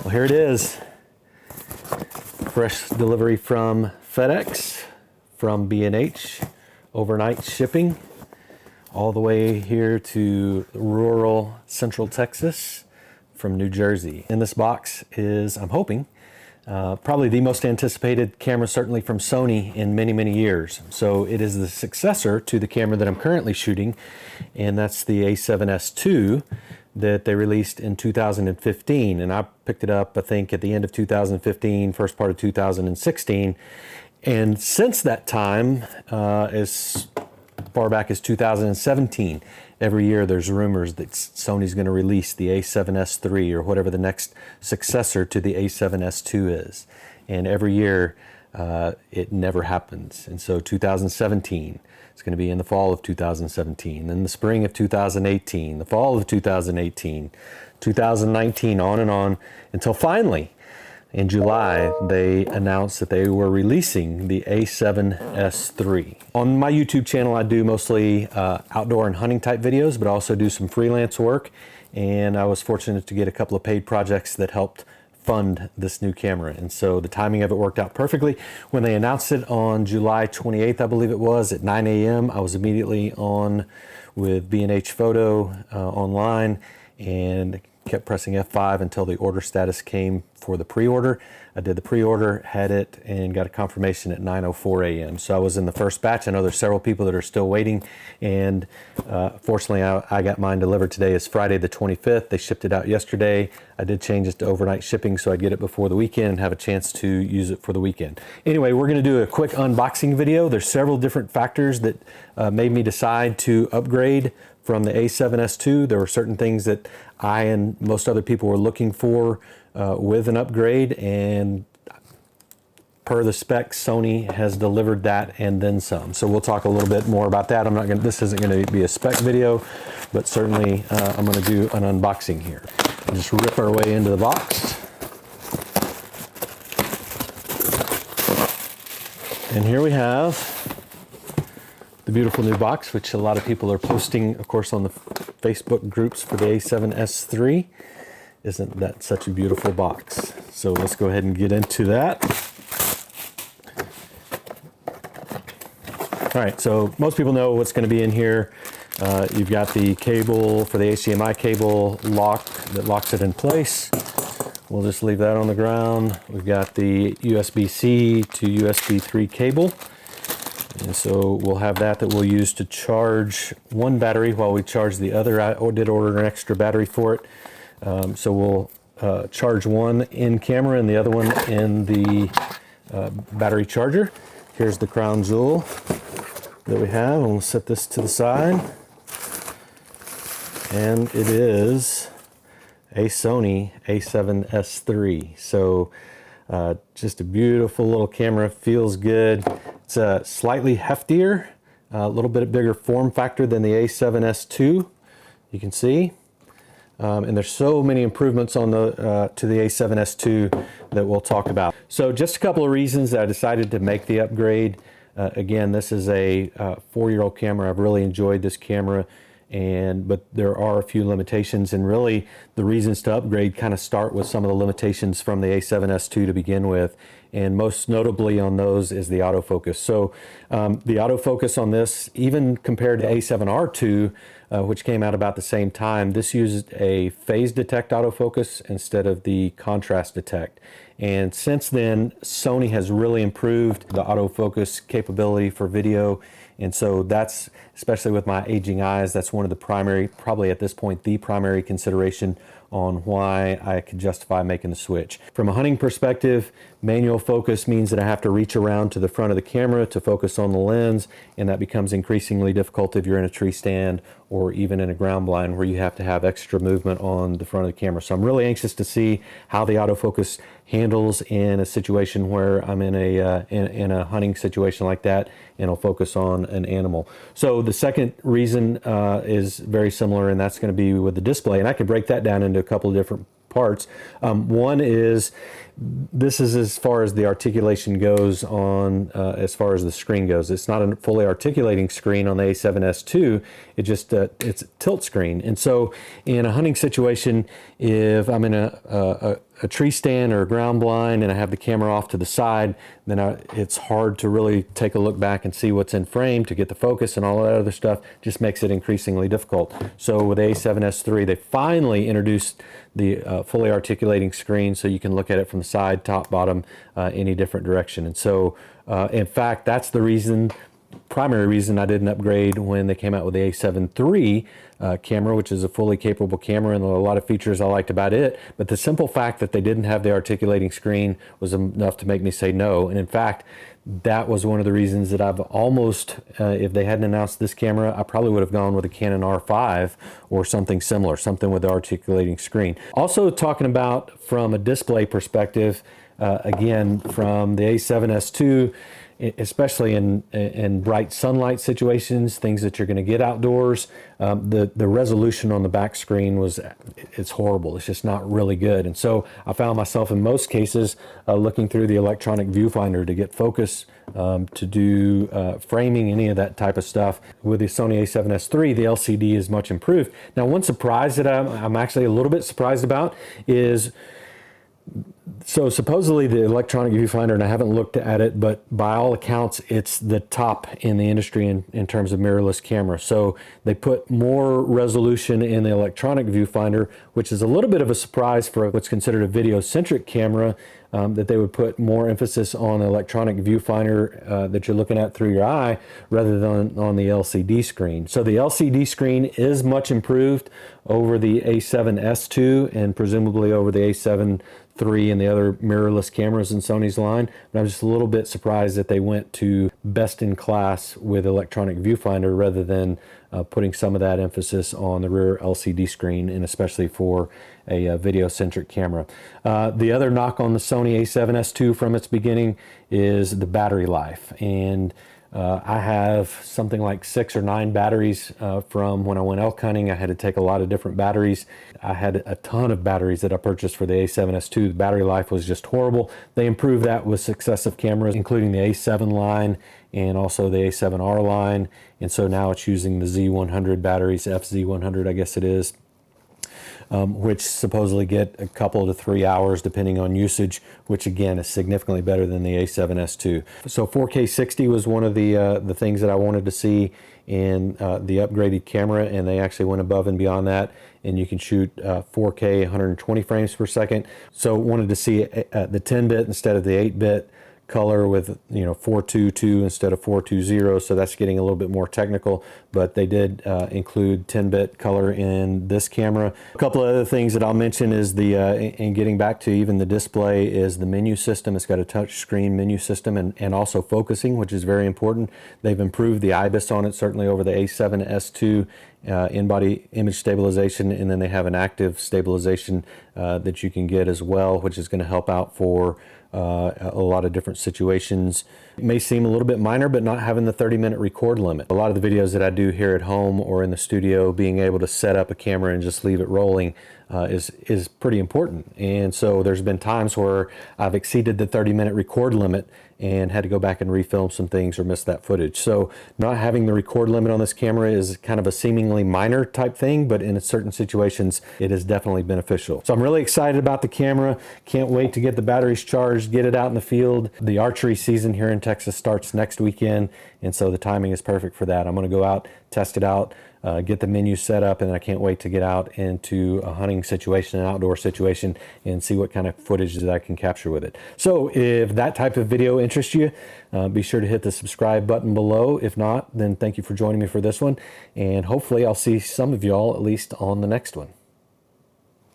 Well, here it is. Fresh delivery from FedEx, from B&H, overnight shipping, all the way here to rural central Texas from New Jersey. In this box is, I'm hoping, probably the most anticipated camera, certainly from Sony, in many, many years. So it is the successor to the camera that I'm currently shooting, and that's the A7S II that they released in 2015. And I picked it up, I think, at the end of 2015, first part of 2016. And since that time, as far back as 2017, every year there's rumors that Sony's going to release the A7S III or whatever the next successor to the A7S II is. And every year it never happens. And so 2017, it's going to be in the fall of 2017, then the spring of 2018, the fall of 2018, 2019, on and on, until finally, in July, they announced that they were releasing the A7S III. On my YouTube channel, I do mostly outdoor and hunting type videos, but I also do some freelance work. And I was fortunate to get a couple of paid projects that helped fund this new camera. And so the timing of it worked out perfectly. When they announced it on July 28th, I believe it was, at 9 a.m., I was immediately on with B&H Photo online and kept pressing F5 until the order status came for the pre-order. I did the pre-order, had it, and got a confirmation at 9:04 a.m. So I was in the first batch. I know there's several people that are still waiting, and fortunately I got mine delivered today. It's Friday the 25th. They shipped it out yesterday. I did change it to overnight shipping so I'd get it before the weekend and have a chance to use it for the weekend. Anyway, we're going to do a quick unboxing video. There's several different factors that made me decide to upgrade from the A7S II. There were certain things that I and most other people were looking for with an upgrade, and per the specs, Sony has delivered that and then some. So we'll talk a little bit more about that. This isn't going to be a spec video, but certainly I'm going to do an unboxing here. We'll just rip our way into the box. And here we have the beautiful new box, which a lot of people are posting, of course, on the Facebook groups for the A7S III. Isn't that such a beautiful box? So let's go ahead and get into that. All right, so most people know what's going to be in here. You've got the cable for the HDMI cable lock that locks it in place. We'll just leave that on the ground. We've got the USB-C to USB 3 cable. And so we'll have that we'll use to charge one battery while we charge the other. I did order an extra battery for it. So we'll charge one in camera and the other one in the battery charger. Here's the crown jewel that we have, and we'll set this to the side. And it is a Sony A7S III. So just a beautiful little camera, feels good. It's slightly heftier, a little bit bigger form factor than the A7S II, you can see. And there's so many improvements on to the A7S II that we'll talk about. So just a couple of reasons that I decided to make the upgrade. Again, this is a 4-year-old camera. I've really enjoyed this camera, but there are a few limitations, and really the reasons to upgrade kind of start with some of the limitations from the A7S II to begin with. And most notably on those is the autofocus. So the autofocus on this, even compared to A7R II, which came out about the same time, this used a phase detect autofocus instead of the contrast detect. And since then, Sony has really improved the autofocus capability for video. And so that's, especially with my aging eyes, that's one of the primary, probably at this point, the primary consideration on why I could justify making the switch. From a hunting perspective, manual focus means that I have to reach around to the front of the camera to focus on the lens, and that becomes increasingly difficult if you're in a tree stand or even in a ground blind where you have to have extra movement on the front of the camera. So I'm really anxious to see how the autofocus handles in a situation where I'm in a hunting situation like that, and I'll focus on an animal. So the second reason is very similar, and that's going to be with the display, and I could break that down into a couple of different parts. One is, this is as far as the articulation goes on, as far as the screen goes. It's not a fully articulating screen on the A7S II. It just it's a tilt screen. And so in a hunting situation, if I'm in a a tree stand or a ground blind and I have the camera off to the side, then it's hard to really take a look back and see what's in frame to get the focus, and all that other stuff just makes it increasingly difficult. So with the A7S III, they finally introduced the fully articulating screen, so you can look at it from the side, top, bottom, any different direction. And so in fact, that's the primary reason I didn't upgrade when they came out with the A7 III camera, which is a fully capable camera, and a lot of features I liked about it. But the simple fact that they didn't have the articulating screen was enough to make me say no. And in fact, that was one of the reasons that I've almost, if they hadn't announced this camera, I probably would have gone with a Canon R5 or something similar, something with the articulating screen. Also talking about from a display perspective, again, from the A7S II, especially in bright sunlight situations, things that you're going to get outdoors, the resolution on the back screen it's horrible. It's just not really good. And so I found myself in most cases looking through the electronic viewfinder to get focus, to do framing, any of that type of stuff. With the Sony A7S III, the LCD is much improved. Now, one surprise that I'm actually a little bit surprised about is, so supposedly the electronic viewfinder, and I haven't looked at it, but by all accounts, it's the top in the industry in terms of mirrorless camera. So they put more resolution in the electronic viewfinder, which is a little bit of a surprise for what's considered a video-centric camera, that they would put more emphasis on the electronic viewfinder that you're looking at through your eye rather than on the LCD screen. So the LCD screen is much improved over the A7S II and presumably over the A7 III and the other mirrorless cameras in Sony's line, but I'm just a little bit surprised that they went to best in class with electronic viewfinder rather than putting some of that emphasis on the rear LCD screen, and especially for a video-centric camera. The other knock on the Sony A7S II from its beginning is the battery life, and I have something like 6 or 9 batteries from when I went elk hunting. I had to take a lot of different batteries. I had a ton of batteries that I purchased for the A7S II. The battery life was just horrible. They improved that with successive cameras, including the A7 line and also the A7R line. And so now it's using the Z100 batteries, FZ100 I guess it is, which supposedly get a couple to 3 hours depending on usage, which again is significantly better than the A7S II. So 4K 60 was one of the things that I wanted to see in the upgraded camera, and they actually went above and beyond that, and you can shoot 4K 120 frames per second. So wanted to see the 10-bit instead of the 8-bit color with 422 instead of 420, so that's getting a little bit more technical, but they did include 10-bit color in this camera. A couple of other things that I'll mention is and getting back to even the display, is the menu system. It's got a touch screen menu system and also focusing, which is very important. They've improved the IBIS on it, certainly over the A7S II, in-body image stabilization, and then they have an active stabilization that you can get as well, which is going to help out for a lot of different situations. It may seem a little bit minor, but not having the 30-minute record limit. A lot of the videos that I do here at home or in the studio, being able to set up a camera and just leave it rolling is pretty important. And so there's been times where I've exceeded the 30-minute record limit and had to go back and refilm some things or miss that footage. So not having the record limit on this camera is kind of a seemingly minor type thing, but in certain situations it is definitely beneficial. So I'm really excited about the camera. Can't wait to get the batteries charged, get it out in the field. The archery season here in Texas starts next weekend, and so the timing is perfect for that. I'm going to go out, test it out, get the menu set up, and I can't wait to get out into a hunting situation, an outdoor situation, and see what kind of footage that I can capture with it. So if that type of video interests you, be sure to hit the subscribe button below. If not, then thank you for joining me for this one, and hopefully I'll see some of y'all at least on the next one.